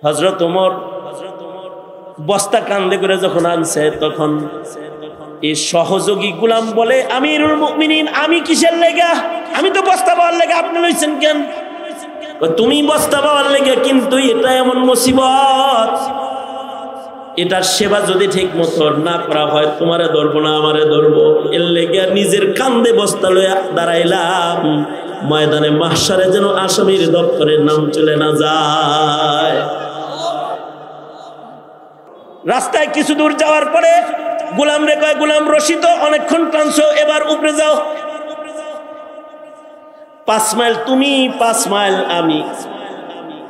হযরত ওমর বস্তা কান্দে করে যখন আনছে, তখন এই সহযোগী গোলাম বলে, আমিরুল মুমিনিন, আমি কিসের লেগা? আমি তো বস্তা পাওয়ার লেগে, আপনি লইছেন কেন? তুমি বস্তা পাওয়ার লেগে, কিন্তু এটা এমন মুসিবত, এটার সেবা যদি ঠিক মতো না করা হয়, তোমারে ধরবো না আমারে ধরবো। এর লেগে নিজের কান্দে বস্তা লইয়া দাঁড়াইলাম, ময়দানে মাহশারে যেন আসামির দপ্তরের নাম চলে না যায়। রাস্তায় কিছু দূর যাওয়ার পরে গোলাম রে কয়, গোলাম রশি তো অনেকক্ষণ টানছো, এবার উপরে যাও। 5 মাইল তুমি, 5 মাইল আমি,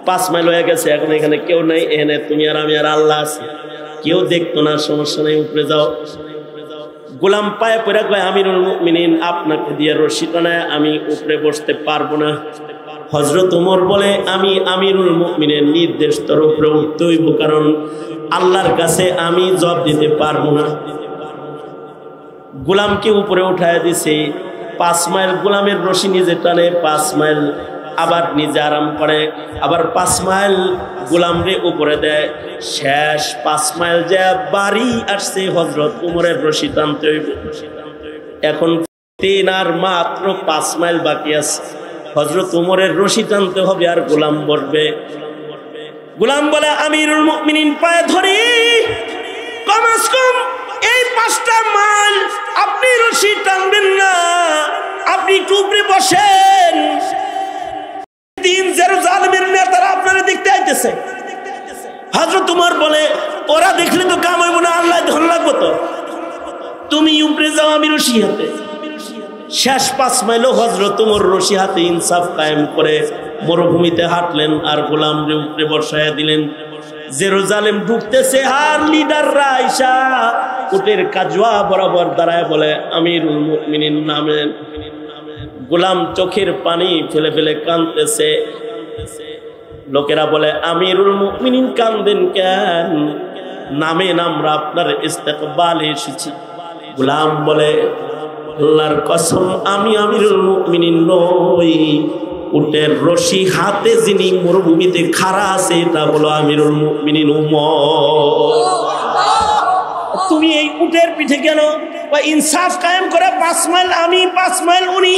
5 মাইল হয়ে গেছে, এখন এখানে কেউ নাই, এখানে তুমি আর আমি আর আল্লাহ আছে, কেউ দেখতো না, সমস্যা নেই, উপরে যাও। গোলাম পায়ে পড়ে কয়, আমিরুল মুমিনিন, আপনাকে দিয়ে রশি টানায় আমি উপরে বসতে পারবো না। হযরত ওমর বলে, আমি আমিরুল মুমিনের নির্দেশ তোর উপরে উঠতে হইব, কারণ আল্লাহর কাছে আমি জবাব দিতে পারবো না। গোলামকে উপরে উঠায় দিছে। 5 মাইল গোলামের রশি নিজে টানে, 5 মাইল আবার নিজে আরাম করে, আবার 5 মাইল গোলাম রে উপরে দেয়। শেষ 5 মাইল যে বাড়ি আসছে, হযরত ওমরের রশি টানতে হইব। এখন 3 আর মাত্র 5 মাইল বাকি আছে, হযরত ওমরের রশি টানতে হবে আর গোলাম বসবে। গোলাম বলে, আমিরুল মুমিনিন, পায়ে ধরি, কমস কম এই 5টা মাইল আপনি রশি টানবেন না, আপনি উপরে বসেন। 3 জেরুজালেমের নেতারা আপনারা দেখতে আইতেছে। হযরত ওমর বলে, ওরা দেখলে তো কাম হইব না, আল্লাহ ধন লাগবো তো, তুমি উপরে যাও, আমি রশি হাতে। শেষ 5 মাইলও হযরত ওমর রশি হাতে ইনসাফ কায়েম করে মরুভূমিতে হাঁটলেন আর গোলাম রে উপরে বসায়া দিলেন। জেরুজালেম ঢুকতেছে, আর লিডাররা আইসা উটের কাজওয়া বরাবর দাঁড়ায় বলে, আমিরুল মুমিনিন নামেন। গোলাম চোখের পানি ফেলে ফেলে কাঁদতেছে। লোকেরা বলে, আমিরুল মুমিনিন কাঁদেন কেন? নামেন, আমরা আপনার ইস্তেকবালে এসেছি। গোলাম বলে, আল্লাহর কসম, আমি আমিরুল মুমিনিন নই, উটের রশি হাতে যিনি মরুভূমিতে খাড়া আছে, এটা হলো আমিরুল মুমিনিন ওমর। তুমি এই উটের পিঠে কেন? ইনসাফ কায়েম করে 5 মাইল আমি, 5 মাইল উনি,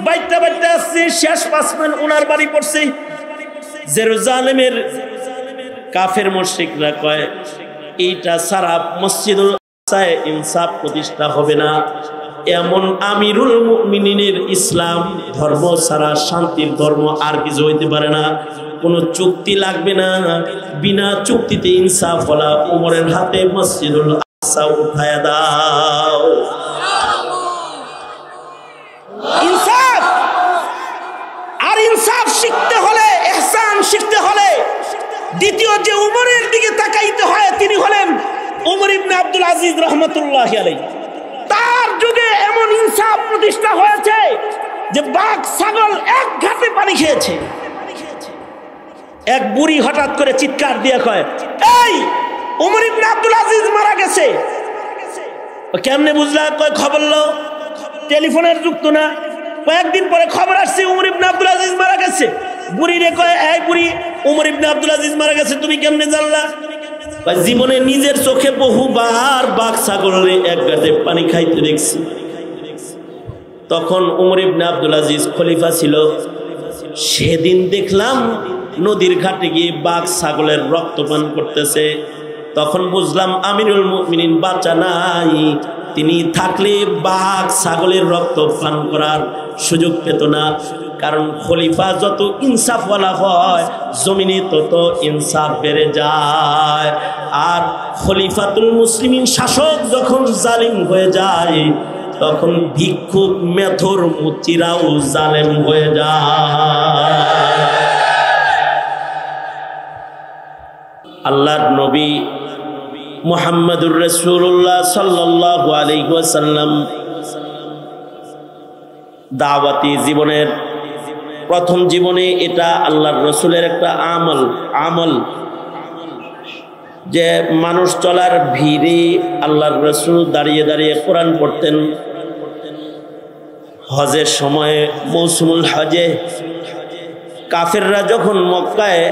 বাইতে বাইতে আসছে, শেষ 5 মাইল উনার বাড়ি পড়ছে। জেরুজালেমের কাফের মুশরিকরা কয়, এইটা সারা মসজিদুল আকসায় ইনসাফ প্রতিষ্ঠা হবে না। এমন আমিরুল মুমিনিনের ইসলাম ধর্ম ছাড়া শান্তির ধর্ম আর কিছু হইতে পারে না, কোনো চুক্তি লাগবে না, বিনা চুক্তিতে ইনসাফ বলা। ওমরের হাতে মসজিদুল আকসা উঠায়া দাও। ইনসাফ, আর ইনসাফ শিখতে হলে, ইহসান শিখতে হলে, দ্বিতীয় যে ওমরের দিকে তাকাইতে হয়, তিনি হলেন ওমর ইবনে আব্দুল আজিজ রহমাতুল্লাহি আলাইহি। তার যুগে এমন ইনসাফ প্রতিষ্ঠা হয়েছে যে বাঘ ছাগল এক ঘাটে পানি খেয়েছে। এক বুড়ি হঠাৎ করে চিৎকার দিয়ে কয়, এই ওমর ইবনে আব্দুল আজিজ মারা গেছে। কেমনে বুঝলা? কয় খবর লো, টেলিফোনের যুগ তো না। কয়েকদিন পরে খবর আসছে ওমর ইবনে আব্দুল আজিজ মারা গেছে। বুড়ি রে কয়, এই বুড়ি, ওমর ইবনে আব্দুল আজিজ মারা গেছে, তুমি কেমনে জানলা? জীবনে নিজের চোখে বহুবার বাঘ ছাগলের এক ঘাটে পানি খাইতে দেখছি। তখন ওমর ইবনে আব্দুল আজিজ খলিফা ছিল। সেদিন দেখলাম নদীর ঘাটে গিয়ে বাঘ ছাগলের রক্ত পান করতেছে। তখন বুঝলাম আমিরুল মুমিনিন বাঁচা নাই, তিনি থাকলে বাঘ ছাগলের রক্ত পান করার সুযোগ পেত না। কারণ খলিফা যত ইনসাফওয়ালা হয়, জমিনে তত ইনসাফ বেড়ে যায়। আর খলিফাতুল মুসলিমিন শাসক যখন জালিম হয়ে যায়, তখন ভিক্ষুক মেথর মুচিরাও জালেম হয়ে যায়। আল্লাহর নবী মুহাম্মদুর রাসূলুল্লাহ সাল্লাল্লাহু আলাইহি ওয়াসাল্লাম দাওয়াতি জীবনের প্রথম জীবনে এটা আল্লাহর রসুলের একটা আমল যে মানুষ চলার ভিড়ে আল্লাহর রসুল দাঁড়িয়ে দাঁড়িয়ে কোরআন পড়তেন। হজের সময় মৌসুমুল হজে কাফেররা যখন মক্কায়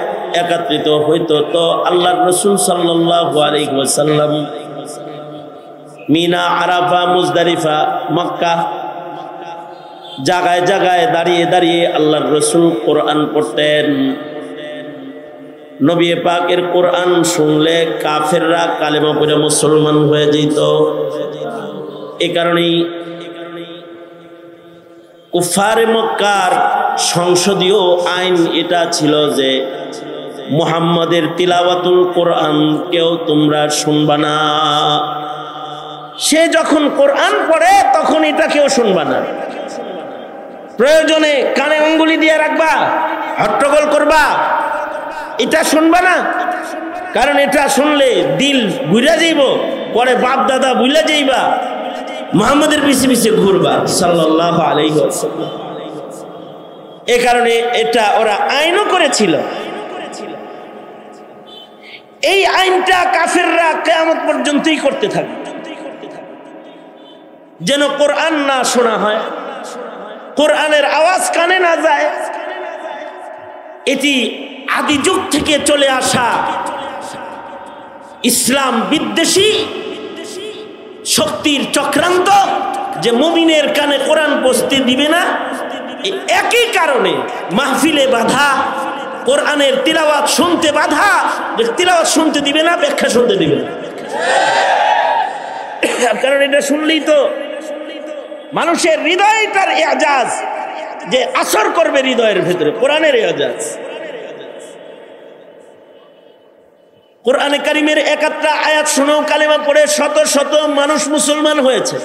একত্রিত হইতো, তো আল্লাহর রাসূল সাল্লাল্লাহু আলাইহি ওয়াসাল্লাম মিনা, আরাফা, মুজদালিফা, মক্কা জায়গায় জায়গায় দাঁড়িয়ে দাঁড়িয়ে আল্লাহর রাসূল কোরআন পড়তেন। নবী পাকের কোরআন শুনলে কাফেররা কালেমা পড়ে মুসলমান হয়ে যেত। এই কারণেই কুফারে মক্কার সংসদীয় আইন এটা ছিল যে মুহাম্মাদের তিলাওয়াতুল কোরআন কেউ তোমরা শুনবা না। সে যখন কোরআন পড়ে তখন এটা কেউ শুনবা না। প্রয়োজনে কানে আঙ্গুলি দিয়ে রাখবা, হট্টগোল করবা, এটা শুনবা না। কারণ এটা শুনলে দিল বুঝা যাইব, পরে বাপ দাদা বুঝা যাইবা, মুহাম্মাদের পিছে পিছে ঘুরবা সাল্লাল্লাহু আলাইহি ওয়াসাল্লাম। এই কারণে এটা ওরা আইনও করেছিল। এই আইনটা কাফেররা কিয়ামত পর্যন্তই করতে থাকবে, যেন কোরআন না শোনা হয়, কোরআনের আওয়াজ কানে না যায়। এটি আদি যুগ থেকে চলে আসা ইসলাম বিদ্বেষী শক্তির চক্রান্ত, যে মুমিনের কানে কোরআন পৌঁছতে দিবে না। একই কারণে মাহফিলে বাধা, কোরআনের তিলাওয়াত শুনতে বাধা, যে তিলাওয়াত শুনতে দিবে না, ব্যাখ্যা শুনতে দিবে না। কারণ এটা শুনলেই তো মানুষের হৃদয়টার এজাজ, যে আসর করবে হৃদয়ের ভেতরে কোরআনের এজাজ। কোরআনে কারিমের 71টা আয়াত শুনেও কালেমা পড়ে শত শত মানুষ মুসলমান হয়েছে।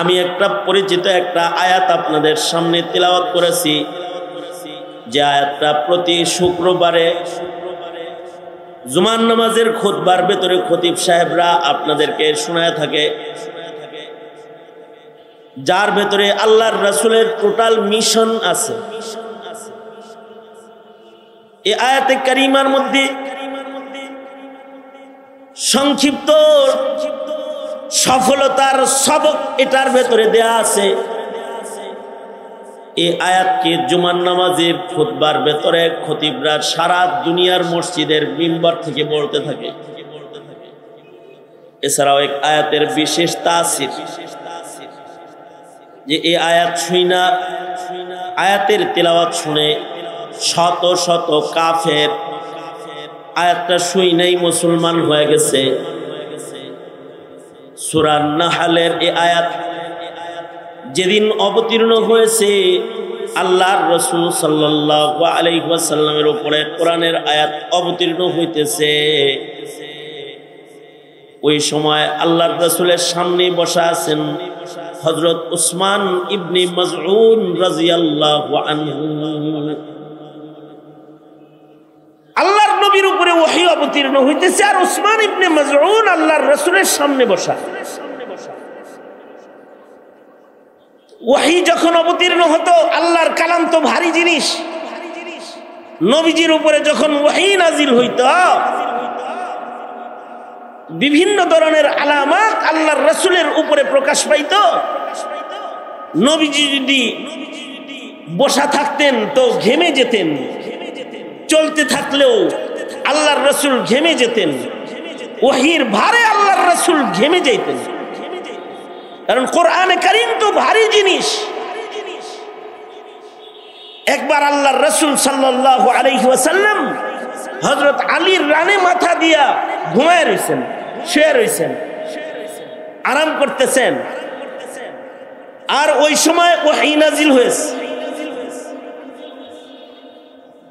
আমি একটা পরিচিত একটা আয়াত আপনাদের সামনে তিলাওয়াত করেছি, যে আয়াতটা প্রতি শুক্রবারে জুমার নামাজের খুতবার ভেতরে খতিব সাহেবরা আপনাদেরকে শোনায় থাকে, যার ভেতরে আল্লাহর রাসূলের টোটাল মিশন আছে। এই আয়াতে কারিমার মধ্যে সংক্ষিপ্ত সফলতার সবক এটার ভেতরে দেয়া আছে। এই আয়াতকে জুমার নামাজের খুতবার ভেতরে খতিবরা সারা দুনিয়ার মসজিদের মিম্বার থেকে বলতে থাকে। এছাড়াও এক আয়াতের বিশেষ তাসির, যে এই আয়াত শুইনা, আয়াতের তিলাওয়াত শুনে শত শত কাফের আয়াতটা শুইনাই মুসলমান হয়ে গেছে। সূরা নাহলের এই আয়াত যেদিন অবতীর্ণ হয়েছে, আল্লাহর রাসূল সাল্লাল্লাহু আলাইহি ওয়াসাল্লামের উপরে কোরআনের আয়াত অবতীর্ণ হইতেছে, ওই সময় আল্লাহর রাসূলের সামনে বসা আছেন হযরত উসমান ইবনে মাযউন রাদিয়াল্লাহু আনহু। আল্লাহর নবীর উপরে ওহী অবতীর্ণ হইতেছে, আর উসমান ইবনে মাযউন আল্লাহর রাসূলের সামনে বসা। ওহী যখন অবতীর্ণ হতো, আল্লাহর কালাম তো ভারী জিনিস, নবীজির উপরে যখন ওহী নাজিল হইত, বিভিন্ন ধরনের আলামত আল্লাহর রাসূলের উপরে প্রকাশ পাইত। নবীজি যদি বসা থাকতেন তো ঘেমে যেতেন, চলতে থাকলেও আল্লাহর রাসূল ঘেমে যেতেন, ওহীর ভারে আল্লাহর রাসূল ঘেমে যাইতেন। কারণ কোরআনে কারীম তো ভারী জিনিস। একবার আল্লাহর রাসূল সাল্লাল্লাহু আলাইহি ওয়াসাল্লাম হযরত আলীর রানে মাথা দিয়া ঘুমায় রইছেন, শুয়ে রইছেন, আরাম করতেছেন। আর ওই সময় ওহী নাজিল হয়েছে।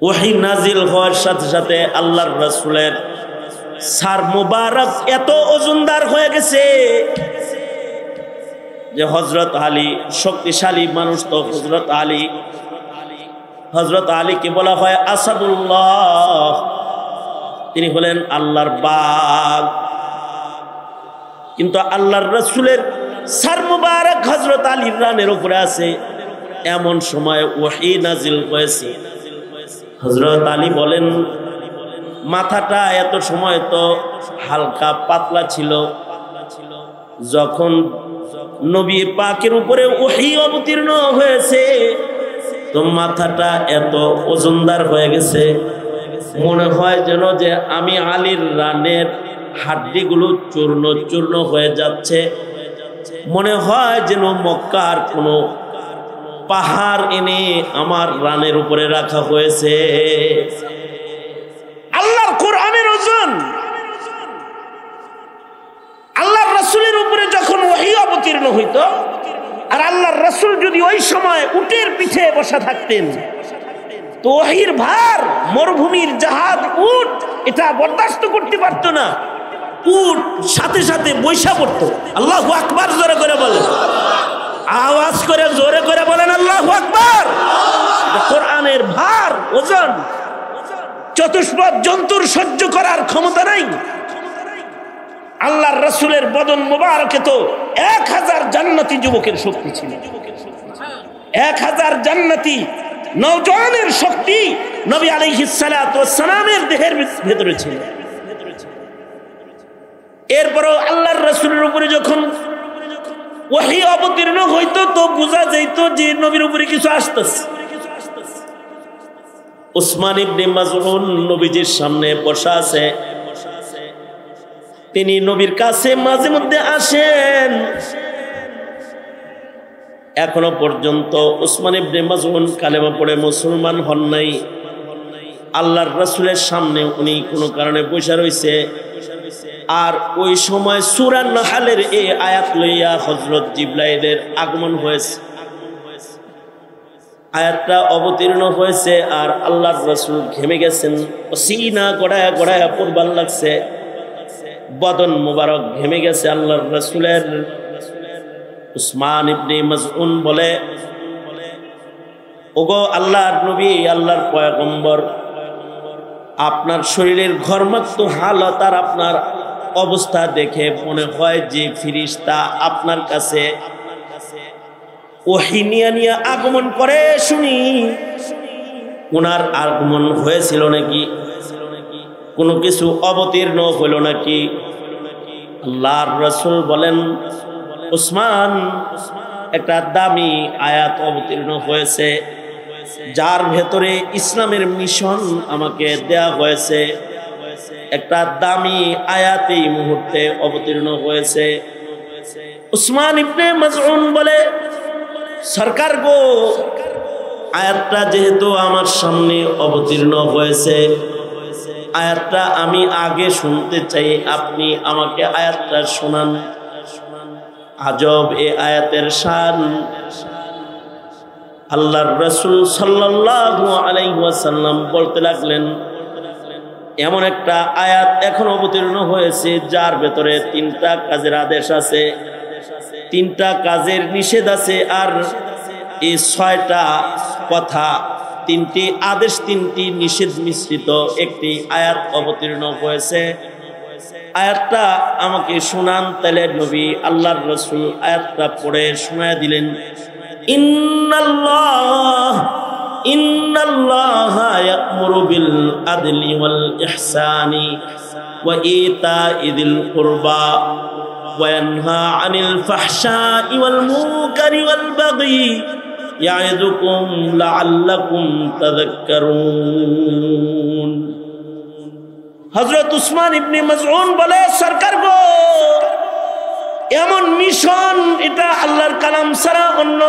ওহী নাজিল হওয়ার সাথে সাথে আল্লাহর রাসূলের সার মুবারক এত ওজনদার হয়ে গেছে যে হযরত আলী, শক্তিশালী মানুষ তো হযরত আলী, হযরত আলীকে বলা হয় আসাদুল্লাহ, তিনি হলেন আল্লাহর বাঘ। কিন্তু আল্লাহর রাসূলের সার মুবারক হযরত আলীর রানের উপরে আছে। এমন সময় ওহী নাজিল হয়েছে। হযরত আলী বলেন, মাথাটা এত সময় তো হালকা পাতলা ছিল, যখন নবী পাকের উপরে ওহী অবতীর্ণ হয়েছে তো মাথাটা এত ওজনদার হয়ে গেছে, মনে হয় যেন যে আমি আলীর রানের হাড্ডিগুলো চূর্ণ চূর্ণ হয়ে যাচ্ছে। মনে হয় যেন মক্কার কোনো পাহাড় এনে আমার রানের উপরে রাখা হয়েছে। আল্লাহর কোরআনের ওজন। আল্লাহর রাসূলের উপরে যখন ওহী অবতীর্ণ হইত, আর আল্লাহর রাসূল যদি ওই সময় উটের পিঠে বসা থাকতেন, তো ওহীর ভার, মরুভূমির জাহাজ উট এটা বরদাস্ত করতে পারতো না। উট সাথে সাথে বৈশা পড়তো। আল্লাহু আকবার জোরে করে বলেন, আওয়াজ করে জোরে করে বলেন আল্লাহু আকবার। কোরআনের ভার, ওজন চতুষ্পদ জন্তুর সহ্য করার ক্ষমতা নাই। আল্লাহর রাসূলের বদন মোবারকে তো 1000 জান্নাতি যুবকের শক্তি ছিল। 1000 জান্নাতি নওজওয়ানের শক্তি নবী আলাইহিস সালাতু ওয়াস সালামের দেহের ভিতরে ছিল। এরপরও আল্লাহর রাসূলের উপরে যখন ওহী অবতীর্ণ হইতো, তো বোঝা যাইত যে নবীর উপরে কিছু আসতেছে। উসমান ইবনে মাযউন নবীজির সামনে বসা আছে, তিনি নবীর কাছে মাঝে মধ্যে আসেন। এখনো পর্যন্ত উসমান ইবনে মাযউন কালেমা পড়ে মুসলমান হন নাই। আল্লাহর রাসূলের সামনে উনি কোনো কারণে বসে রইছে। আর ওই সময় সূরা নাহলের এই আয়াত লইয়া হযরত জিবরাইলের আগমন হয়েছে। আয়াতটা অবতীর্ণ হয়েছে আর আল্লাহর রাসূল ঘেমে গেছেন, সিনা গড়ায়া গড়ায়া পড়বার লাগছে, বদন মোবারক ঘেমে গেছে আল্লাহর রাসূলের। উসমান ইবনে মাযউন বলে, ওগো আল্লাহর নবী, আল্লাহর পয়গম্বর, আপনার শরীরের ঘর্মাক্ত হালত আর আপনার অবস্থা দেখে মনে হয় যে ফেরেশতা আপনার কাছে ওহী নিয়ে আগমন করে। শুনি ওনার আগমন হয়েছিল নাকি, কোনো কিছু অবতীর্ণ হইল নাকি? আল্লাহর রাসূল বলেন, উসমান, একটা দামি আয়াত অবতীর্ণ হয়েছে, যার ভেতরে ইসলামের মিশন আমাকে দেয়া হয়েছে। একটা দামি আয়াত এই মুহূর্তে অবতীর্ণ হয়েছে। উসমান ইবনে মাযউন বলে, সরকার গো, আয়াতটা যেহেতু আমার সামনে অবতীর্ণ হয়েছে, আয়াতটা আমি আগে শুনতে চাই, আপনি আমাকে আয়াতটা শোনান। আজব এ আয়াতের শান। আল্লাহর রাসূল সাল্লাল্লাহু আলাইহি ওয়াসাল্লাম বলতে লাগলেন, এমন একটা আয়াত এখন অবতীর্ণ হয়েছে যার ভেতরে 3টা কাজের আদেশ আছে, 3টা কাজের নিষেধ আছে, আর এই 6টা কথা, 3টি আদেশ 3টি নিষেধ মিশ্রিত একটি আয়াত অবতীর্ণ হয়েছে। আয়াতটা আমাকে শোনান। তাহলে নবী আল্লাহর রাসূল আয়াতটা পড়ে শোনায় দিলেন। ইন্নাল্লাহা ইয়া'মুরু বিল আদলি ওয়াল ইহসানি ওয়া ইতা'i যিল কুরবা ওয়া ইয়ানহা আনিল ফাহশা'i ওয়াল মুনকারি ওয়াল বাগই ইয়া'iদুকুম লা'আল্লাকুম তাযাক্কারুন। হযরত উসমান ইবনে মাযউন বলে, সরকার গো, এমন মিশন এটা আল্লাহর কালাম ছাড়া অন্য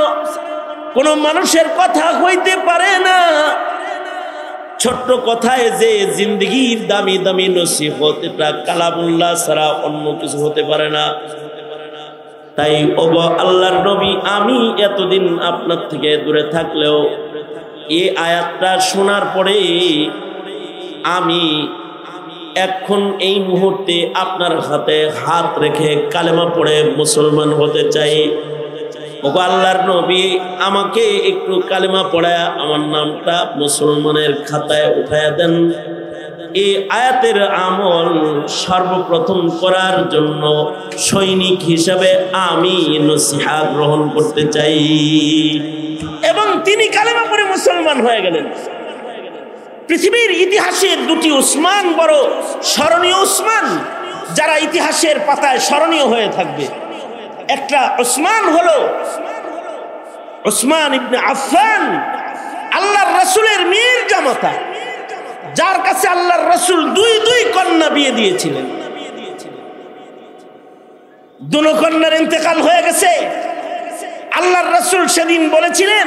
কোন মানুষের কথা হইতে পারে না। ছোট্ট কথায় যে জিন্দগির দামি দামি নসিহত, এটা কালামুল্লাহ ছাড়া অন্য কিছু হতে পারে না। তাই ওগো আল্লাহর নবী, আমি এতদিন আপনার থেকে দূরে থাকলেও এই আয়াতটা শোনার পরে আমি এখন এই মুহূর্তে আপনার হাতে হাত রেখে কালেমা পড়ে মুসলমান হতে চাই। ওগো আল্লাহর নবী, আমাকে একটু কালেমা পড়ায় আমার নামটা মুসলমানের খাতায় উঠায়া দেন। এই আয়াতের আমল সর্বপ্রথম করার জন্য সৈনিক হিসাবে আমি নসিহা গ্রহণ করতে চাই। এবং তিনি কালেমা পড়ে মুসলমান হয়ে গেলেন। পৃথিবীর ইতিহাসের 2টি উসমান বড় স্মরণীয় উসমান, যারা ইতিহাসের পাতায় স্মরণীয় হয়ে থাকবে। একটা উসমান হলো উসমান ইবনে আফফান, আল্লাহর রাসূলের মেয়ের জামাতা, যার কাছে আল্লাহর রাসূল দুই কন্যা বিয়ে দিয়েছিলেন। দুনো কন্যার ইন্তেকাল হয়ে গেছে। আল্লাহর রাসূল সেদিন বলেছিলেন,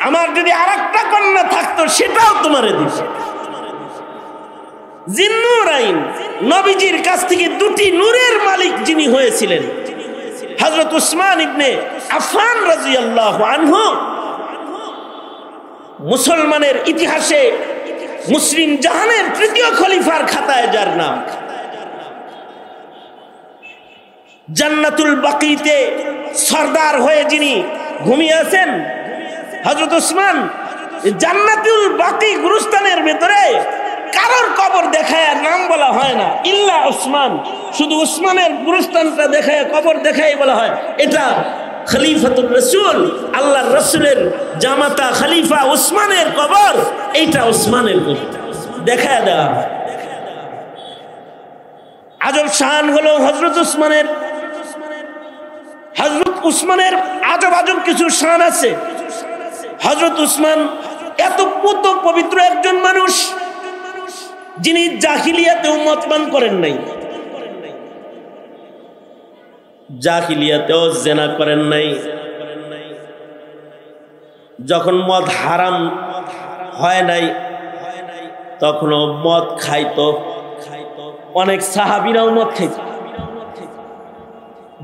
আমার যদি আরেকটা কন্যা থাকতো সেটাও তোমারে দিত। জিন্নুরাইন, নবীজির কাছ থেকে দুটি নূরের মালিক যিনি হয়েছিলেন, হযরত উসমান ইবনে আফফান রাদিয়াল্লাহু আনহু, মুসলমানের ইতিহাসে মুসলিম জাহানের তৃতীয় খলিফার খাতায় যার নাম, জান্নাতুল বাকিতে সরদার হয়ে যিনি ঘুমিয়ে আছেন হযরত উসমান, জান্নাতুল বাকি গুরুস্থানের ভেতরে কারোর কবর দেখায় নাম বলা হয় না, ইল্লা উসমান, শুধু উসমানের গুরুস্থানটা দেখায়, কবর দেখায় বলা হয় এটা খলিফাতুর রাসূল, আল্লাহর রাসূলের জামাতা খলিফা উসমানের কবর, এইটা উসমানের কবর দেখায় দেওয়া হয়। আজব শান হলো হযরত উসমানের। হযরত উসমানের আজব কিছু শান আছে। হযরত উসমান এত পবিত্র একজন মানুষ, যিনি জাহিলিয়াতেও মদ পান করেন নাই, জাহিলিয়াতেও জিনা করেন নাই। যখন মদ হারাম হয় নাই তখনও মদ খাইতো, অনেক সাহাবীরাও মদ খাইত।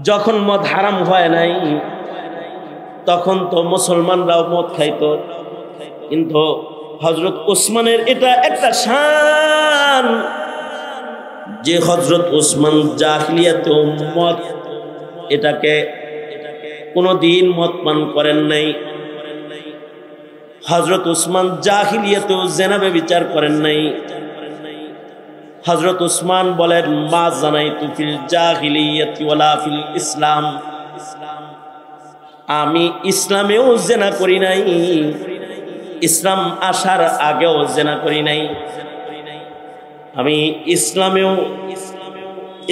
যখন মদ হারাম হয় নাই তখন তো মুসলমানরাও মদ খাইতো, কিন্তু হযরত উসমানের এটা একটা শান যে হযরত উসমান জাহিলিয়াতেও মদ এটাকে কোনদিন মদ পান করেন নাই। হযরত উসমান জাহিলিয়াতেও জিনা ব্যভিচার করেন নাই। হযরত উসমান বলেন, মা জানাইতু ফিল জাহিলিয়াতি ওয়ালা ফিল ইসলাম, আমি ইসলামেও জিনা করি নাই, ইসলাম আসার আগেও জিনা করি নাই। আমি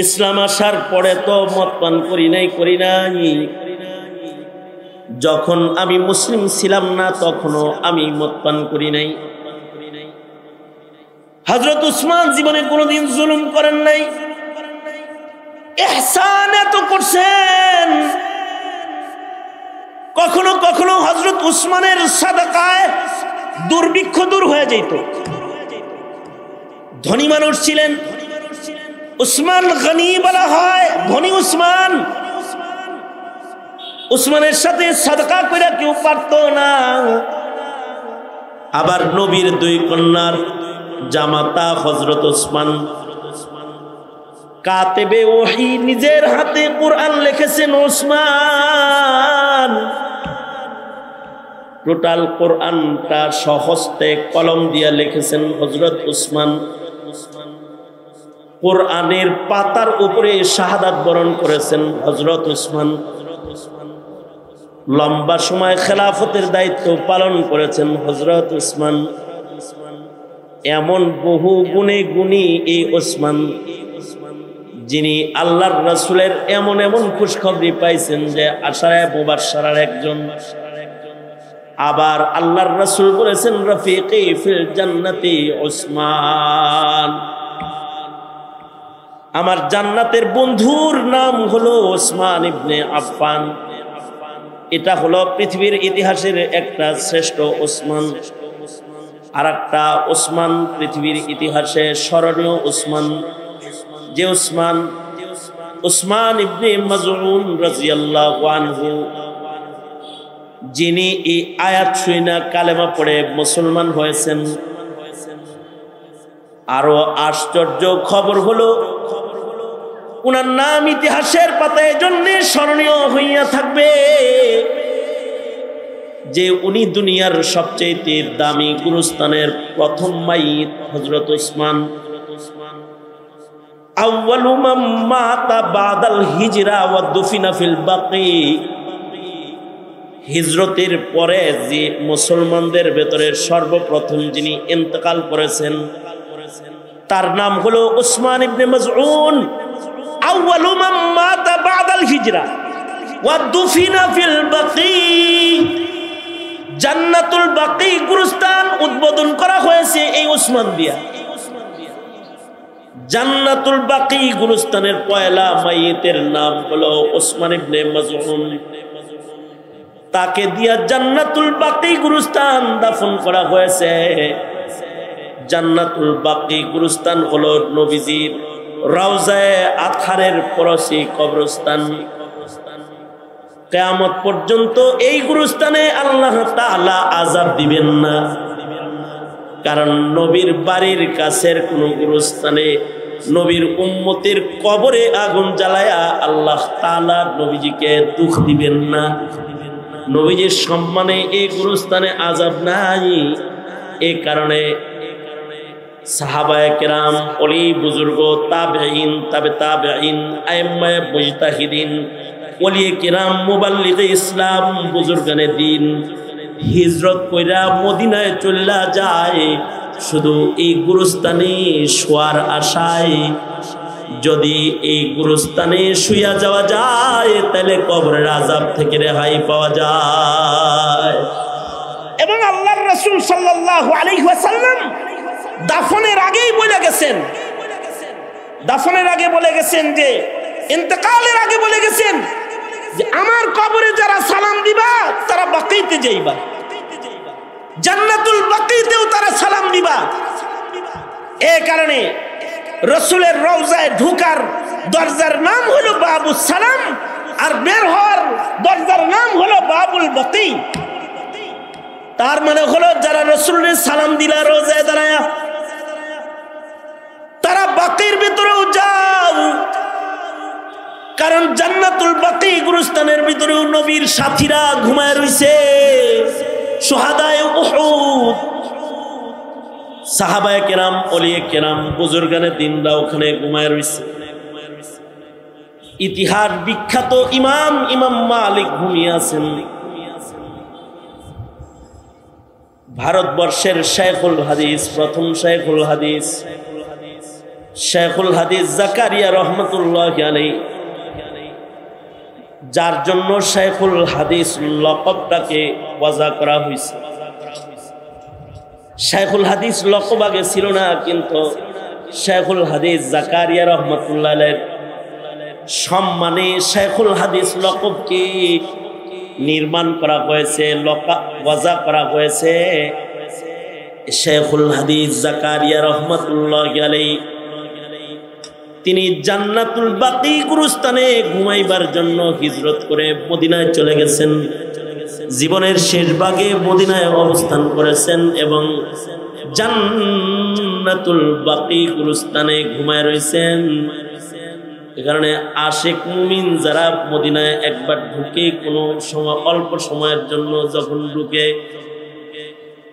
ইসলাম আসার পরে তো মদ পান করি নাই। যখন আমি মুসলিম ছিলাম না তখনও আমি মদ পান করি নাই। হযরত উসমান জীবনে কোনোদিন জুলুম করেন নাই, ইহসান এত করছেন। কখনো কখনো হযরত উসমানের সাদাকায় দুর্ভিক্ষ দূর হয়ে যেত। ধনী মানুষ ছিলেন, উসমান গনি বলা হয়, ধনী উসমান। উসমানের সাথে সাদকা কইরা কেউ পারতো না। আবার নবীর দুই কন্যার জামাতা হযরত উসমান, কাতেবে ওহী, নিজের হাতে কুরআন লিখেছেন উসমান। টোটাল কোরআনটা সহস্তে কলম দিয়ে লিখেছেন হযরত উসমান। কোরআনের পাতার উপরে শাহাদাত বরণ করেছেন হযরত উসমান। লম্বা সময় খেলাফতের দায়িত্ব পালন করেছেন হযরত উসমান। এমন বহু গুণে গুণী এই উসমান, যিনি আল্লাহর রাসূলের এমন খুশখবরি পাইছেন যে আশারায়ে মুবাশশারার একজন। আবার আল্লাহর রাসূল বলেছেন, রফিকি ফিল জান্নাতি উসমান, আমার জান্নাতের বন্ধুর নাম হলো উসমান ইবনে আফফান। এটা হলো পৃথিবীর ইতিহাসের একটা শ্রেষ্ঠ উসমান। আর একটা উসমান পৃথিবীর ইতিহাসে স্মরণীয় উসমান, যে উসমান ইবনে মাজউন রাদিয়াল্লাহু আনহু, যিনি এই আয়াত শুনে কালেমা পড়ে মুসলমান হয়েছেন। আরো আশ্চর্য খবর হলো, উনার নাম ইতিহাসের পাতায় জন্য স্মরণীয় হইয়া থাকবে যে উনি দুনিয়ার সবচেয়ে দামি গুরুস্থানের প্রথম মাইয়িত হযরত উসমান। আউয়ালু মান মাতা বাদাল হিজরা ওয়া দুফিনা ফিল বাকি, হিজরতের পরে যে মুসলমানদের ভেতরে সর্বপ্রথম যিনি ইন্তেকাল করেছেন তার নাম হলো উসমান ইবনে মাজউন। আউয়ালু মান মাতা বাদাল হিজরা ওয়া দুফিনা ফিল বাকি, জান্নাতুল বাকি গুরুস্থান উদ্বোধন করা হয়েছে এই ওসমান দিয়া। জান্নাতুল বাকি গুরুস্থানের পয়লা মাইয়িতের নাম হলো ওসমান ইবনে মাজউন। তাকে দিয়া জান্নাতুল বাকি গুরুস্থান দাফন করা হয়েছে। জান্নাতুল বাকি গুরুস্থান হলো নবীজির রওজায়ে আতহারের পরশি কবরস্থান। কিয়ামত পর্যন্ত এই গুরুস্থানে আল্লাহ তাআলা আযাব দিবেন না, কারণ নবীর বাড়ির কাছের কোন গুরুস্থানে নবীর উম্মতের কবরে আগুন জ্বালায়া আল্লাহ তাআলা নবীজিকে দুঃখ দিবেন না। নবীজির সম্মানে এই গুরুস্থানে আযাব নাই। এই কারণে সাহাবায়ে কেরাম, ওলি বুজুর্গ, তাবেঈন, তাবে তাবেঈন, আইম্মায়ে মুজতাহিদিন, ওলিয়ে কেরাম, মুবাল্লিগে ইসলাম, বুজুর্গানে দিন হিজরত কইরা মদিনায় চলে যায় শুধু এই গুরুস্থানে শোয়ার আশায়। যদি এই গুরুস্থানে শুইয়া যাওয়া যায় তাহলে কবরের আযাব থেকে রেহাই পাওয়া যায়। এবং আল্লাহর রাসূল সাল্লাল্লাহু আলাইহি ওয়াসাল্লাম দাফনের আগেই বলে গেছেন, দাফনের আগে বলে গেছেন যে ইন্তেকালের আগে বলে গেছেন যে আমার কবরে যারা সালাম দিবা তারা বাকিতে যাইবা, জান্নাতুল বাকিতেও তারা সালাম দিবা। এই কারণে রাসূলের রওজায় ঢোকার দরজার নাম হলো বাবুস সালাম, আর বের হওয়ার দরজার নাম হলো বাবুল বাকি। তার মানে হলো যারা রাসূলের সালাম দিলা রওজায় দাঁড়ায়া, তারা বাকির ভিতরেও যাও, কারণ জান্নাতুল বাকি গুরুস্থানের ভিতরেও নবীর সাথীরা ঘুমায় রইছে। শুহাদায়ে উহুদ, সাহাবায়ে কেরাম, ওলিয়ে কেরাম, বুজুর্গানে দিনরা ওখানে ঘুমায় রইছে। ইতিহাস বিখ্যাত ইমাম মালিক ঘুমিয়ে আছেন। ভারতবর্ষের শাইখুল হাদিস, প্রথম শাইখুল হাদিস, শাইখুল হাদিস জাকারিয়া রহমাতুল্লাহি আলাইহি, যার জন্য শাইখুল হাদিস লকবটাকে ওয়াজা করা হয়েছে। শাইখুল হাদিস লকব আগে ছিল না, কিন্তু শাইখুল হাদিস জাকারিয়া রহমাতুল্লাহ আলাইহির সম্মানে শাইখুল হাদিস লকবকে নির্মাণ করা হয়েছে, ওয়াজা করা হয়েছে। শাইখুল হাদিস জাকারিয়া রহমাতুল্লাহি আলাইহি তিনি জান্নাতুল বাকি গুরুস্থানে ঘুমাইবার জন্য হিজরত করে মদিনায় চলে গেছেন। জীবনের শেষ ভাগে মদিনায় অবস্থান করেছেন এবং জান্নাতুল বাকি গুরুস্থানে ঘুমায় রয়েছেন। এ কারণে আশিক মুমিন যারা মদিনায় একবার ঢুকে কোনো সময় অল্প সময়ের জন্য যখন ঢুকে,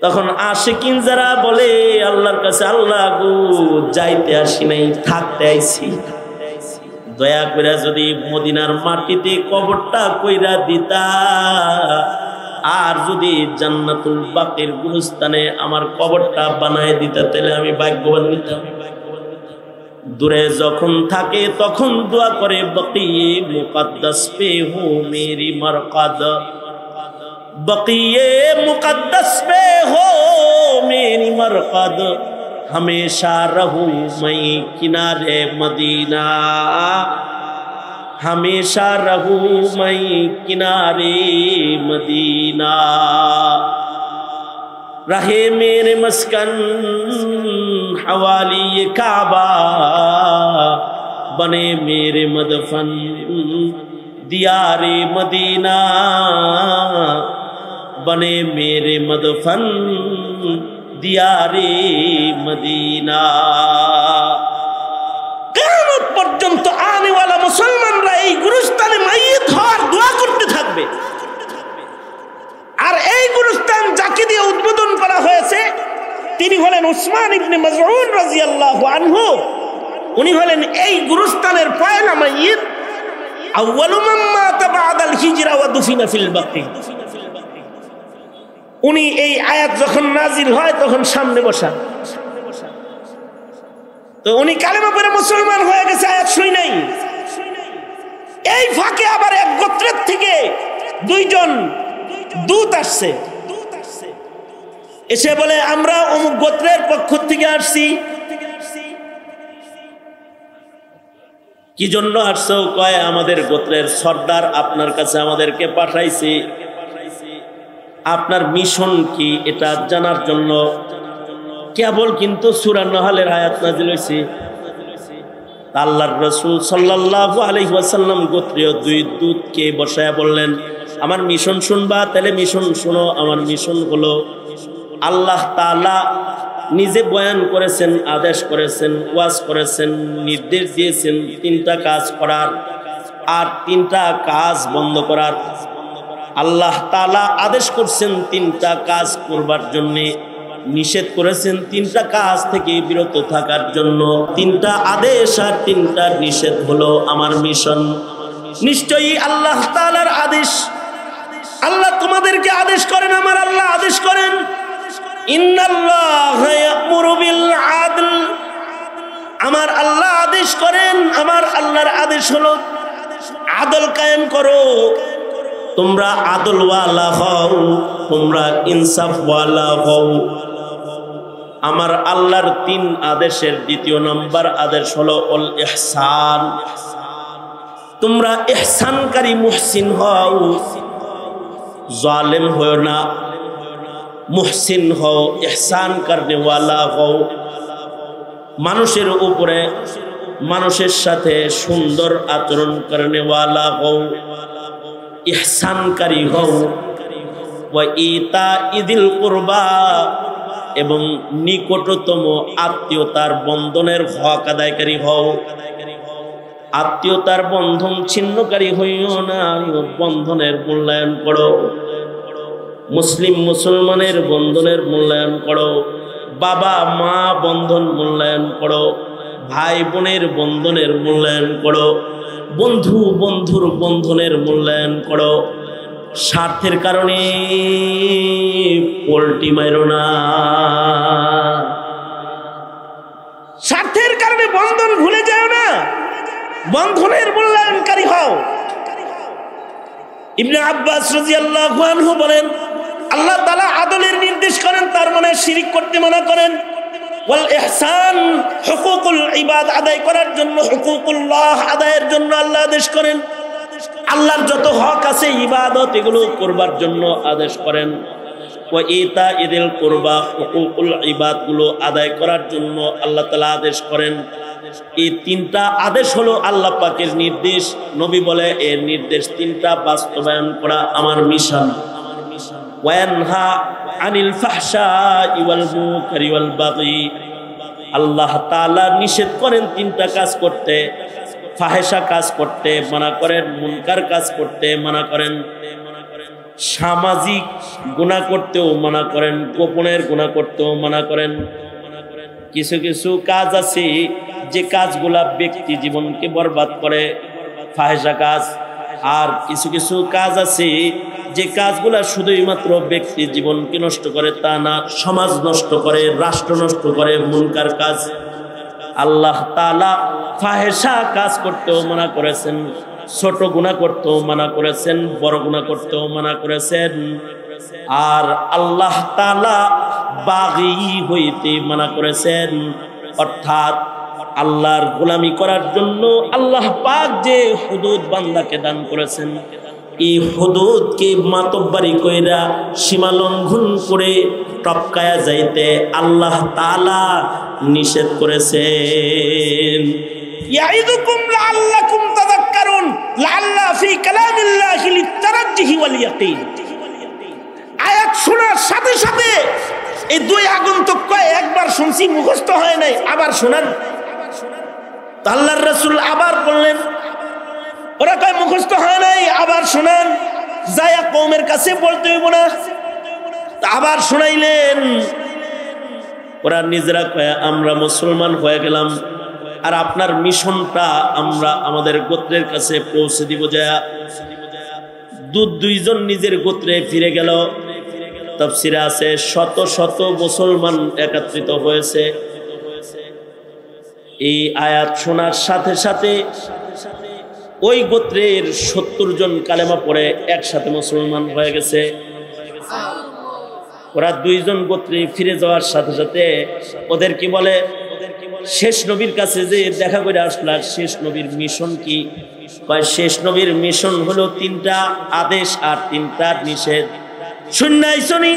তখন আশিকিন যারা বলে আল্লাহর কাছে, আল্লাহ গো যাইতে আসি নাই, থাকতে আইছি, দয়া করে যদি মদিনার মাটিতে কবরটা কইরা দিতা, আর যদি জান্নাতুল বাকির গুরুস্থানে আমার কবরটা বানায় দিতা তাহলে আমি ভাগ্যবান হইতাম। দূরে যখন থাকে তখন দোয়া করে, বকিয়ে মুকদ্দাস পে হো মেরি মরকদ, बक़िए मुक़द्दस पे हो मेरी मरक़द, हमेशा रहूं मैं किनारे मदीना, हमेशा रहूं मैं किनारे मदीना, रहे मेरे मस्कन हवाली ये काबा, बने मेरे मदफन दियारे मदीना, बने मेरे मदफन दियारे मदीना। কিয়ামত পর্যন্ত আনেওয়ালা মুসলমানরা এই গুরুস্থানে মাইয়িত হওয়ার দোয়া করতে থাকবে। আর এই গুরুস্থান যাকে দিয়ে উদ্বোধন করা হয়েছে তিনি হলেন উসমান ইবনে মাজউন রাদিয়াল্লাহু আনহু। উনি হলেন এই গুরুস্থানের পয়লা মাইয়িত, আউয়ালু মান মাতা বাদাল হিজরা ওয়া দুফিনা ফিল বাকি। উনি এই আয়াত যখন নাজিল হয় তখন সামনে বসা, তো উনি কালেমা পড়ে মুসলমান হয়ে গেছে, আয়াত শুই নাই। এই ফাঁকে আবার এক গোত্রের থেকে দুইজন দূত আসছে, এসে বলে আমরা অমুক গোত্রের পক্ষ থেকে আসছি। কি জন্য আসছো? কয় আমাদের গোত্রের সর্দার আপনার কাছে আমাদেরকে পাঠাইছে, আপনার মিশন কি এটা জানার জন্য। কেবল কিন্তু সূরা নাহলের আয়াত নাযিল হইছে। আল্লাহর রাসূল সাল্লাল্লাহু আলাইহি ওয়াসাল্লাম গোত্রীয় দুই দূতকে বসায়া বললেন, আমার মিশন শুনবা? তাহলে মিশন শুনো। আমার মিশন হলো, আল্লাহ তাআলা নিজে বয়ান করেছেন, আদেশ করেছেন, ওয়াজ করেছেন, নির্দেশ দিয়েছেন তিনটা কাজ করার আর তিনটা কাজ বন্ধ করার। আল্লাহ তাআলা আদেশ করছেন তিনটা কাজ করবার জন্যে, নিষেধ করেছেন তিনটা কাজ থেকে বিরত থাকার জন্য। তিনটা আদেশ আর তিনটা নিষেধ হলো আমার মিশন। নিশ্চয়ই আল্লাহ তাআলার আদেশ, আল্লাহ তোমাদেরকে আদেশ করেন, আমার আল্লাহ আদেশ করেন, ইন্নাল্লাহা ইয়া'মুরু বিল আদল, আমার আল্লাহ আদেশ করেন, আমার আল্লাহর আদেশ হলো আদল কায়েম করো, তোমরা আদলওয়ালা হও, তোমরা ইনসাফওয়ালা হও। আমার আল্লাহর তিন আদেশের দ্বিতীয় নম্বর আদেশ হলো অল ইহসান, তোমরা ইহসানকারী মুহসিন হও, জালেম হও না, মুহসিন হও, ইহসান করনেওয়ালা হও। মানুষের উপরে, মানুষের সাথে সুন্দর আচরণ করনেওয়ালা হও, ইহসানকারী হও। ওয়া ইতাইদিল কুরবা, এবং নিকটতম আত্মীয়তার বন্ধনের হক আদায়কারী হও। আত্মীয়তার বন্ধন ছিন্নকারী হইও না, বন্ধনের মূল্যায়ন করো। মুসলিম মুসলমানের বন্ধনের মূল্যায়ন করো, বাবা মা বন্ধন মূল্যায়ন করো, ভাই বোনের বন্ধনের মূল্যায়ন করো, বন্ধু বন্ধুর বন্ধনের মূল্যায়ন করো। স্বার্থের কারণে পোল্টি মাইরো না, স্বার্থের কারণে বন্ধন ভুলে যাও না, বন্ধনের মূল্যায়নকারী হও। ইবনে আব্বাস রাদিয়াল্লাহু আনহু বলেন, আল্লাহ তাআলা আদলের নির্দেশ করেন, তার মানে শিরিক করতে মানা করেন। ওয়াল ইহসান, হুকুকুল ইবাদ আদায় করার জন্য, হুকুকুল্লাহ আদায়ের জন্য আল্লাহ আদেশ করেন। আল্লাহর যত হক আছে ইবাদত, এগুলো করবার জন্য আদেশ করেন। ওয়া ইতাইদিল কুরবা, হুকুকুল ইবাদ গুলো আদায় করার জন্য আল্লাহ তাআলা আদেশ করেন। এই তিনটা আদেশ হলো আল্লাহ পাকের নির্দেশ। নবী বলে এর নির্দেশ তিনটা বাস্তবায়ন করা আমার মিশন। ওয়ানহা আনিল ফাহশাই ওয়াল মুনকারি ওয়াল বাগি, আল্লাহ তাআলা নিষেধ করেন তিনটা কাজ করতে, ফাহেশা কাজ করতে মানা করেন, মুনকার কাজ করতে মানা করেন, সামাজিক গুনাহ করতেও মানা করেন, গোপনের গুনাহ করতেও মানা করেন। কিছু কিছু কাজ আছে যে কাজগুলা ব্যক্তি জীবনকে বরবাদ করে, ফাহেশা কাজ। আর কিছু কিছু কাজ আছে যে কাজগুলা শুধুই মাত্র ব্যক্তি জীবনকে নষ্ট করে তা না, সমাজ নষ্ট করে, রাষ্ট্র নষ্ট করে, মুনকার কাজ। আল্লাহ তাআলা ফাহেশা কাজ করতেও মানা করেছেন, ছোট গুনাহ করতেও মানা করেছেন, বড় গুনাহ করতেও মানা করেছেন। আর আল্লাহ তাআলা বাগী হইতে মানা করেছেন, অর্থাৎ আল্লাহর গোলামি করার জন্য আল্লাহ পাক যে হুদুদ বান্দাকে দান করেছেন, এই হুদুদকে মাতব্বারি কইরা সীমা লঙ্ঘন করে টপকায়া যাইতে আল্লাহ তাআলা নিষেধ করেছেন। ইয়াইদুকুম লাআল্লাকুম তাযাক্কারুন, লাআল্লা ফি কালামিল্লাহি লিতারাজ্জুহি ওয়াল ইয়াকিন। আয়াত শোনার সাথে সাথে এই দুই আগন্তুক কয়, একবার শুনছি মুখস্থ হয় নাই, আবার শোনান। আল্লাহর রাসূল আবার বললেন, ওরা কয় মুখস্থ হয় নাই, আবার শোনান। যায়া কওমের কাছে বলতে হইব না, আবার শোনাইলেন। ওরা নিজেরা কয় আমরা মুসলমান হয়ে গেলাম, আর আপনার মিশনটা আমরা আমাদের গোত্রের কাছে পৌঁছে দিব। যা দুইজন নিজের গোত্রে ফিরে গেল। তাফসীরে আছে শত শত মুসলমান একত্রিত হয়েছে। এই আয়াত শোনার সাথে সাথে ওই গোত্রের 70 জন কালেমা পড়ে একসাথে মুসলমান হয়ে গেছে। ওরা দুইজন গোত্রে ফিরে যাওয়ার সাথে সাথে ওদের কি বলে, শেষ নবীর কাছে যে দেখা করে আসলো, শেষ নবীর মিশন কি? শেষ নবীর মিশন হলো 3টা আদেশ আর 3টা নিষেধ। শুনাইছনি?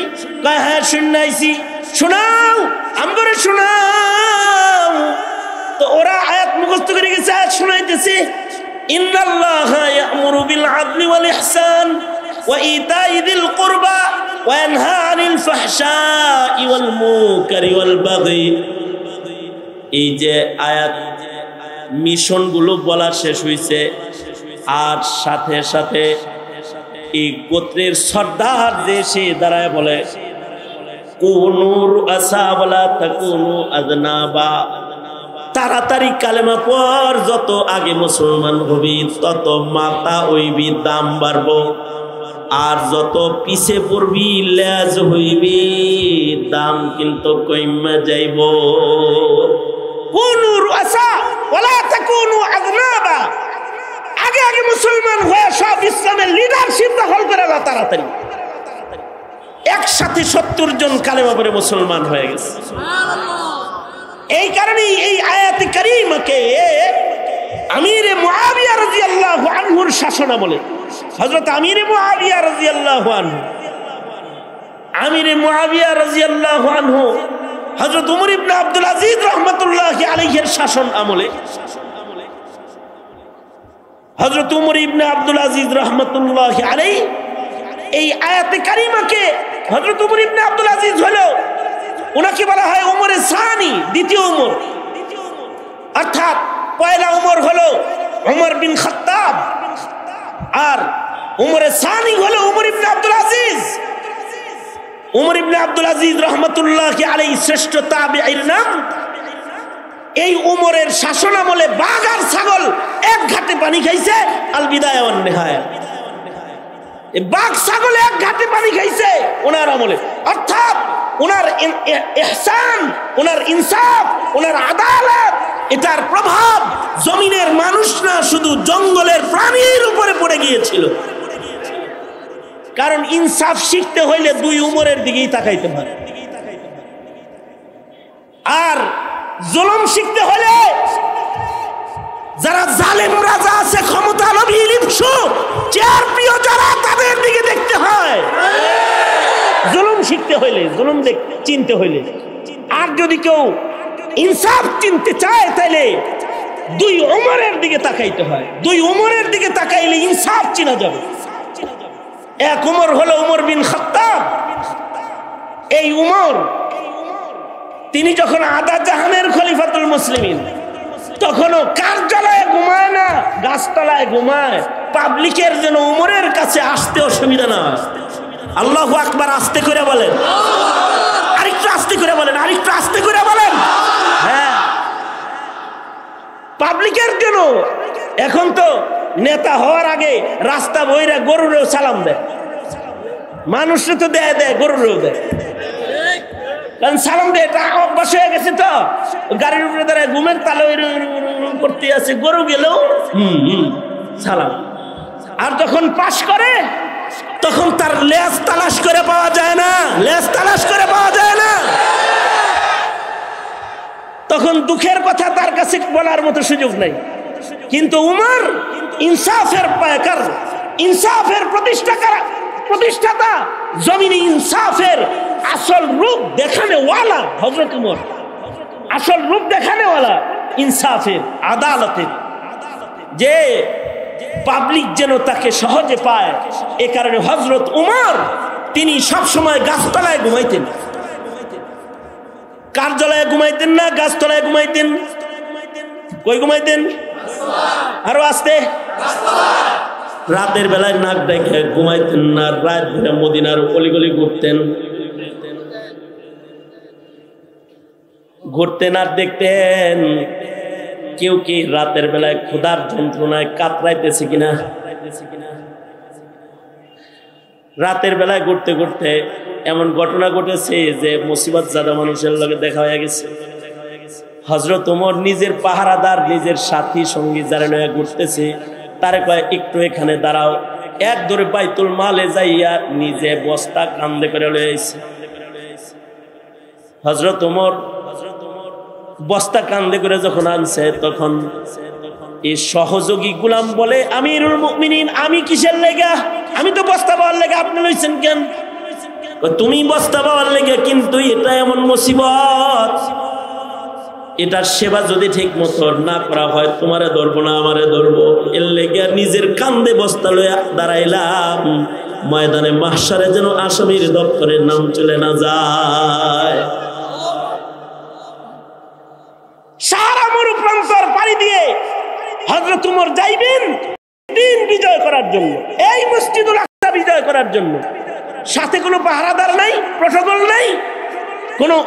হ্যাঁ শুনাইছি। শোনাও, আমগরে শোনাও। তো ওরা আয়াত মুখস্থ করে গেছে, আয়াত শোনাইতেছে, ইন্নাল্লাহা ইয়া'মুরু বিল আদলি ওয়াল ইহসান ওয়া ইতাই যিল কুরবা ওয়া ইয়ানহা আনিল ফাহশাই ওয়াল মুনকারি ওয়াল বাগই। এই যে আয়াত মিশন গুলো বলা শেষ হইছে, আর সাথে সাথে এই গোত্রের সর্দার যে সে দাঁড়ায় বলে, কুনু রুআসা ওয়ালা তাকুনু আযনাবা, তাড়াতাড়ি কালেমা পর, যত আগে মুসলমান হবি তত মাথা হইবি, দাম বাড়বো, আর যত পিছে পড়বি লেজ হইবি, দাম কিন্তু কইমা যাইব। কুনু রুআসা ওয়ালা তাকুনু আযনাবা, আগে আগে মুসলমান হয়ে সব ইসলামের লিডারশিপ দখল করে না তাড়াতাড়ি। একসাথে 70 জন কালেমা পড়ে মুসলমান হয়ে গেছে। এই কারণেই এই আয়াতে কারিমাকে আমিরে মুআবিয়া রাদিয়াল্লাহু আনহুর শাসনামলে, হযরত আমিরে মুআবিয়া রাদিয়াল্লাহু আনহু, আমিরে মুআবিয়া রাদিয়াল্লাহু আনহু হযরত ওমর ইবনে আব্দুল আজিজ রাহমাতুল্লাহি আলাইহির শাসন আমলে, হযরত ওমর ইবনে আব্দুল আজিজ রাহমাতুল্লাহি আলাইহি এই আয়াতে কারিমাকে, হযরত ওমর ইবনে আব্দুল আজিজ হলো, ওনাকে বলা হয় ওমরে সানি, দ্বিতীয় ওমর, অর্থাৎ পয়লা ওমর হলো ওমর বিন খাত্তাব, আর ওমরে সানি হলো ওমর ইবনে আব্দুল আজিজ। ওমর ইবনে আব্দুল আজিজ রাহমাতুল্লাহি আলাইহি শ্রেষ্ঠ তাবেঈর নাম। এই ওমরের শাসনামলে বাঘ আর ছাগল এক ঘাটে পানি খাইছে, আল বিদায়া ওয়ান নিহায়া। এই বাঘ ছাগল এক ঘাটে পানি খাইছে ওনার আমলে, অর্থাৎ ওনার ইহসান, ওনার ইনসাফ, ওনার আদালত, এটার প্রভাব জমিনের মানুষ না, শুধু জঙ্গলের প্রাণীর উপরে পড়ে গিয়েছিল। কারণ ইনসাফ শিখতে হইলে 2 উমরের দিকেই তাকাইতে হয়, আর জুলুম শিখতে হলে যারা জালেম রাজা আছে, ক্ষমতা লোভী লিপসু, চেয়ার প্রিয় যারা, তাদের দিকে দেখতে হয়। জুলুম শিখতে হইলে, জুলুম চিনতে হইলে, আর যদি কেউ ইনসাফ চিনতে চায় তাহলে 2 উমরের দিকে তাকাইতে হয়। 2 উমরের দিকে তাকাইলে ইনসাফ চিনা যাবে। এক উমর হলো উমর বিন খাত্তাব। এই উমর, তিনি যখন আদা জাহানের খলিফাতুল মুসলিমিন, তখনও কার্যালয়ে ঘুমায় না, গাছতলায় ঘুমায়, পাবলিকের যেন উমরের কাছে আসতে অসুবিধা না হয়। আল্লাহু আকবার, আস্তে করে বলেন, আরেকটু আস্তে করে বলেন, আরেকটু আস্তে করে বলেন। হ্যাঁ, পাবলিকের জন্য। এখন তো নেতা হওয়ার আগে রাস্তা বইরা গরুরেও সালাম দেয়, মানুষে তো দেয়, গরুরেও দেয়, কারণ সালাম দেয়, এটা অভ্যাস হয়ে গেছে। তো গাড়ির উপরে দাঁড়ায় ঘুমের তালে করতে আছে, গরু গেলেও সালাম। আর যখন পাশ করে তখন তার লেজ তালাশ করে পাওয়া যায় না, লেজ তালাশ করে পাওয়া যায় না। তখন দুঃখের কথা তার কাছে বলার মতো সুযোগ নাই। কিন্তু উমর ইনসাফের পায়কার, ইনসাফের প্রতিষ্ঠাতা, জমিনে ইনসাফের আসল রূপ দেখানেওয়ালা হযরত উমর, আসল রূপ দেখানেওয়ালা, ইনসাফের, আদালতের, যে পাবলিক যেন তাকে সহজে পায়। এ কারণে হযরত উমর তিনি সবসময় গাছতলায় ঘুমাইতেন। কার্যালয়ে ঘুমাইতেন না, গাছতলায় ঘুমাইতেন। কই ঘুমাইতেন? আরো আসতে, রাতের বেলায় নাক ডেকে ঘুমাইতেন না, রাত ধরে মদিনার অলিগলি ঘুরতেন আর দেখতেন কেউ কি রাতের বেলায় ক্ষুধার যন্ত্রণায় কাতরাইতেছে কিনা। রাতের বেলায় ঘুরতে ঘুরতে এমন ঘটনা ঘটেছে যে মুসিবত জাদা মানুষের লগে দেখা হয়ে গেছে। হযরত ওমর নিজের পাহারাদার, নিজের সাথী সঙ্গী যারা নয়া ঘুরতেছে, তারে কয় একটু এখানে দাঁড়াও। এক ধরে বাইতুল মালে যাইয়া নিজে বস্তা কান্দে করে লয়ে আইছে। হযরত ওমর বস্তা কান্দে করে যখন আনছে, তখন এই সহযোগী গোলাম বলে, আমিরুল মুমিনিন, আমি কিসের লেগা? আমি তো বস্তা পাওয়ার লেগা, আপনি লইছেন কেন? তুমি বস্তা পাওয়ার লেগে, কিন্তু এটা এমন মুসিবত, এটার সেবা যদি ঠিক মতো না করা হয়, তোমারে ধরবো না আমারে ধরবো। এর লেগে নিজের কান্দে বস্তা লইয়া দাঁড়াইলাম, ময়দানে মাহশারে যেন আসামির দপ্তরের নাম চলে না যায়। সারা মরুপ্রান্তর পাড়ি দিয়ে হযরত ওমর যাইবেন দিন বিজয় করার জন্য, এই মসজিদুল আকসা বিজয় করার জন্য। সাথে কোনো পাহারাদার নাই, প্রটোকল নাই,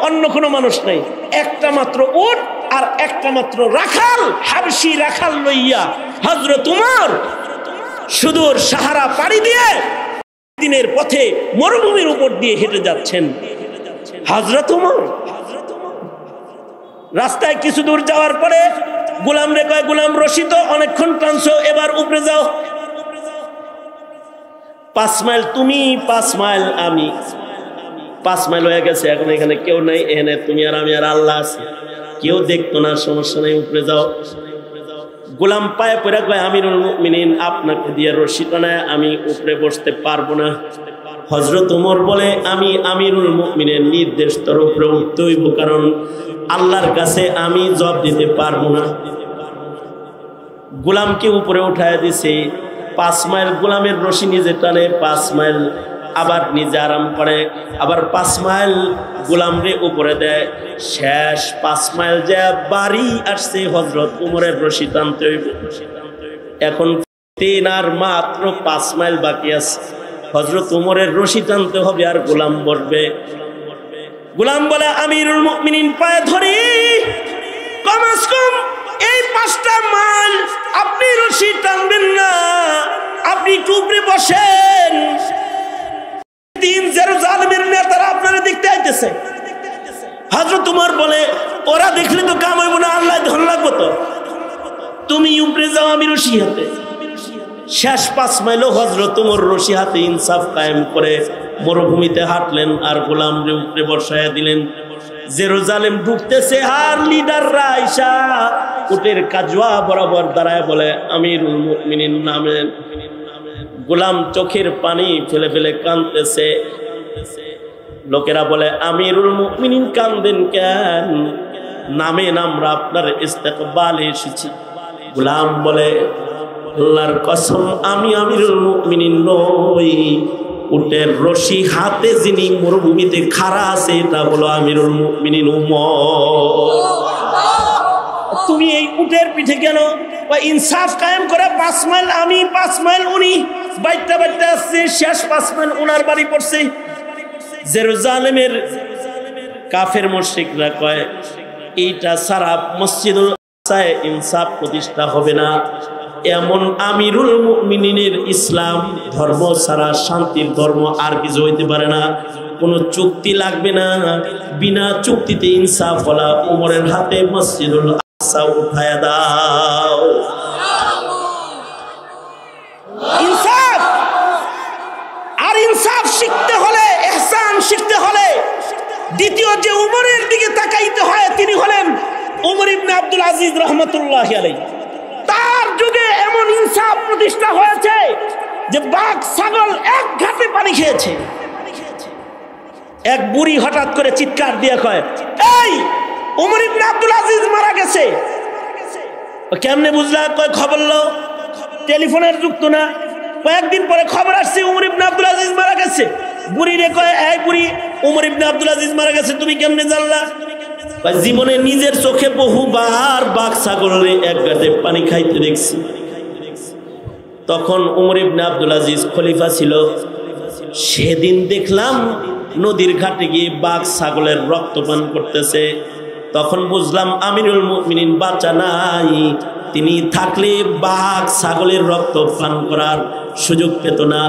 অন্য কোনো মানুষ নাই, একটা মাত্র উট আর একটা মাত্র রাখাল, হাবশি রাখাল লইয়া হযরত ওমর সুদূর সাহারা পাড়ি দিয়ে দিনের পথে মরুভূমির উপর দিয়ে হেঁটে যাচ্ছেন। হযরত ওমর রাস্তায় কিছু দূর যাওয়ার পরে গোলাম রে কয়, গোলাম রশি তো অনেকক্ষণ টানছো, এবার উপরে যাও। 5 মাইল তুমি, 5 মাইল আমি, 5 মাইল হয়ে গেছে, এখন এখানে কেউ নাই, এখানে তুমি আর আমি আর আল্লাহ আছে, কেউ দেখতো না, সমস্যা নেই, উপরে যাও। গোলাম পায়ে পড়ে কয়, আমিরুল মুমিনিন, আপনাকে দিয়ে রশি টানায় আমি উপরে বসতে পারবো না। হযরত ওমর বলে, আমি আমিরুল মুমিনের নির্দেশ তোর উপরে উঠতে হইব, কারণ আল্লাহর কাছে আমি জবাব দিতে পারবো না। গোলামকে উপরে উঠায় দিছে, 5 মাইল গোলামের রশি নিজে টানে, 5 মাইল আবার নিজে আরাম করে, আবার 5 মাইল গোলাম রে উপরে দেয়। শেষ 5 মাইল যে বাড়ি আসছে, হযরত ওমরের রশি টানতে হইব। এখন 3 আর মাত্র 5 মাইল বাকি আছে, হযরত ওমরের রশি টানতে হবে আর গোলাম বসবে। গোলাম বলে, আমিরুল মুমিনিন, পায়ে ধরি, কমস কম এই 5টা মাইল আপনি রশি টানবেন না, আপনি টুকরে বসেন, 3 জেরুজালেমের নেতারা আপনারা দেখতে আইতেছে। হযরত ওমর বলে, ওরা দেখলে তো কাম হইব না, আল্লাহ ধন লাগবো তো, তুমি উপরে যাও, আমি রশি হাতে। শেষ 5 মাইলও হযরত ওমর রশি হাতে ইনসাফ কায়েম করে মরুভূমিতে হাঁটলেন আর গোলাম রে উপরে বসায়া দিলেন। জেরুজালেম ঢুকতেছে, আর লিডাররা আইসা উটের কাজওয়া বরাবর দাঁড়ায় বলে, আমিরুল মুমিনিন নামেন। গোলাম চোখের পানি ফেলে ফেলে কাঁদতেছে। লোকেরা বলে, আমিরুল মুমিনিন কাঁদেন কেন? নামেন, আমরা আপনার ইস্তেকবালে এসেছি। গোলাম বলে, আল্লাহর কসম, আমি আমিরুল মুমিনিন নই, উটের রশি হাতে যিনি মরুভূমিতে খাড়া আছে, এটা হলো আমিরুল মুমিনিন ওমর। তুমি এই উটের পিঠে কেন? ইনসাফ কায়েম করে 5 মাইল আমি, 5 মাইল উনি, বাইটা বাইটা আসছে, শেষ 5 মাইল উনার বাড়ি পড়ছে। জেরুজালেমের কাফের মুশরিকরা কয়, এইটা সারা মসজিদুল আকসায় ইনসাফ প্রতিষ্ঠা হবে না। এমন আমিরুল মুমিনিনের ইসলাম ধর্ম ছাড়া শান্তির ধর্ম আর কিছু হইতে পারে না, কোনো চুক্তি লাগবে না, বিনা চুক্তিতে ইনসাফ হলা। ওমরের হাতে মসজিদুল আকসা উঠায়া দাও। ইনসাফ, আর ইনসাফ শিখতে হলে, ইহসান শিখতে হলে দ্বিতীয় যে ওমরের দিকে তাকাইতে হয়, তিনি হলেন ওমর ইবনে আব্দুল আজিজ রহমতুল্লাহি আলাইহি। তার যুগে এমন ইনসাফ প্রতিষ্ঠা হয়েছে যে বাঘ ছাগল এক ঘাটে পানি খেয়েছে। এক বুড়ি হঠাৎ করে চিৎকার দিয়ে কয়, এই ওমর ইবনে আব্দুল আজিজ মারা গেছে। কেমনে বুঝলা? কয় খবর লো, টেলিফোনের যুক্ত না। কয়েকদিন পরে খবর আসছে ওমর ইবনে আব্দুল আজিজ মারা গেছে। বুড়ি রে কয়, এই বুড়ি, ওমর ইবনে আব্দুল আজিজ মারা গেছে, তুমি কেমনে জানলা? জীবনে নিজের চোখে বহুবার বাঘ ছাগলে এক ঘাটে পানি খাইতে দেখছি। তখন ওমর ইবনে আব্দুল আজিজ খলিফা ছিল। সেদিন দেখলাম নদীর ঘাটে গিয়ে বাঘ ছাগলের রক্ত পান করতেছে। তখন বুঝলাম আমিরুল মুমিনিন বাঁচা নাই, তিনি থাকলে বাঘ ছাগলের রক্ত পান করার সুযোগ পেত না।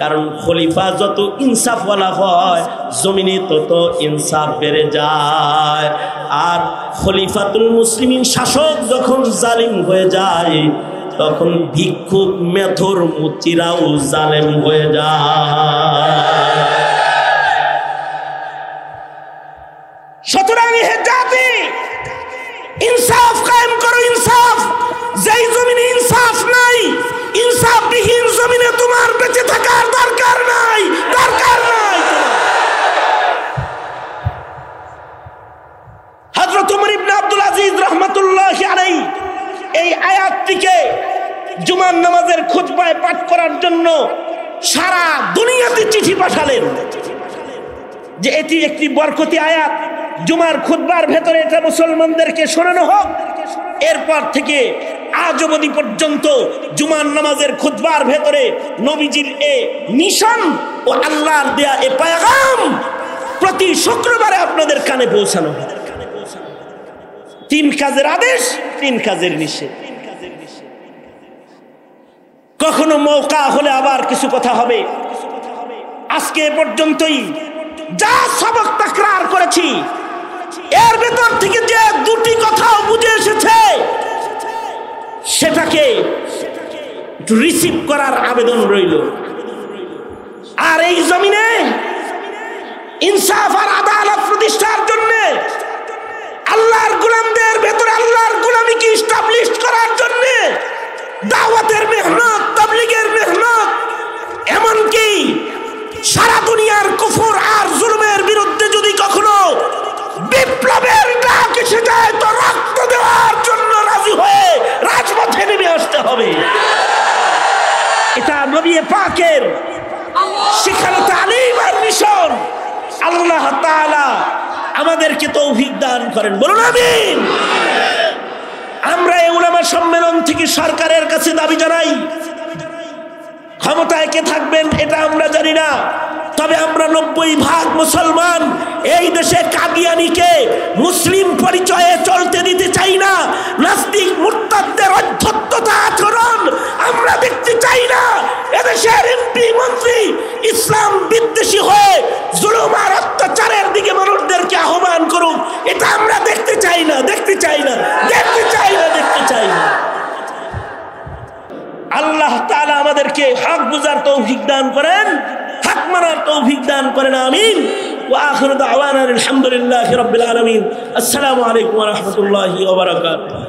কারণ খলিফা যত ইনসাফওয়ালা হয়, জমিনে তত ইনসাফ বেড়ে যায়। আর খলিফাতুল মুসলিমিন শাসক যখন জালিম হয়ে যায়, তখন ভিক্ষুক মেথর মুচিরাও জালেম হয়ে যায়। কায়েম করো ইনসাফ। যেই জমিনে ইনসাফ নাই, ইনসাফবিহীন জমিনে তোমার বেঁচে থাকার দরকার নাই, দরকার নাই। হযরত ওমর ইবনে আব্দুল আজিজ রাহমাতুল্লাহি আলাইহি এই আয়াতটিকে জুমার নামাজের খুতবায় পাঠ করার জন্য সারা দুনিয়াতে চিঠি পাঠালেন যে এটি একটি বরকতি আয়াত, জুমার খুতবার ভেতরে এটা মুসলমানদেরকে শোনানো হোক। এরপর থেকে আজ অবধি পর্যন্ত জুমার নামাজের খুতবার ভেতরে নবীজির এ মিশন ও আল্লাহর দেয়া এ পেগাম প্রতি শুক্রবারে আপনাদের কানে পৌঁছানো হয়। 3 কাজের আদেশ, 3 কাজের নিষেধ। কখনো মৌকা হলে আবার কিছু কথা হবে। আজকে পর্যন্তই যা সবক তাকরার করেছি এর ভেতর থেকে যে 2টি কথাও বুঝে এসেছে সেটাকে রিসিভ করার আবেদন রইল। আর এই জমিনে ইনসাফ আর আদালত প্রতিষ্ঠার জন্য আল্লাহর গোলামদের ভেতরে আল্লাহর গোলামিকে এস্টাবলিশ করার জন্য দাওয়াতের মেহনত, তাবলীগের মেহনত, এমনকি সারা দুনিয়ার কুফর আর জুলুমের বিরুদ্ধে যদি কখনো বিপ্লবের ডাক এসে যায় তো রক্ত দেওয়ার জন্য রাজি হয়ে রাজপথে নেমে আসতে হবে। এটা নবী পাকের শিখানো তালিম আর মিশন। আল্লাহ তাআলা আমাদেরকে তৌফিক দান করেন, বলুন আমিন। আমরা এই উলামা সম্মেলন থেকে সরকারের কাছে দাবি জানাই, ক্ষমতায় কে থাকবেন এটা আমরা জানি না, তবে আমরা 90% মুসলমান এই দেশে কাদিয়ানীকে মুসলিম পরিচয়ে চলতে দিতে চাই না। নাস্তিক মুরতাদদের অধ্যত্ততা আচরণ আমরা দেখতে চাই না। এদেশের এমপি মন্ত্রী ইসলাম বিদ্বেষী হয়ে জুলুম আর অত্যাচারের দিকে মানুষদেরকে আহ্বান করুক, এটা আমরা দেখতে চাই না, দেখতে চাই না, দেখতে চাই না, দেখতে চাই না। আল্লাহ তাআলা আমাদেরকে হক বুঝার তৌফিক দান করেন, হক মানার তৌফিক দান করেন, আমিন। ওয়া আখিরু দাওয়ানা আলহামদুলিল্লাহি রাব্বিল আলামিন। আসসালামু আলাইকুম ওয়া রাহমাতুল্লাহি ওয়া বারাকাতুহু।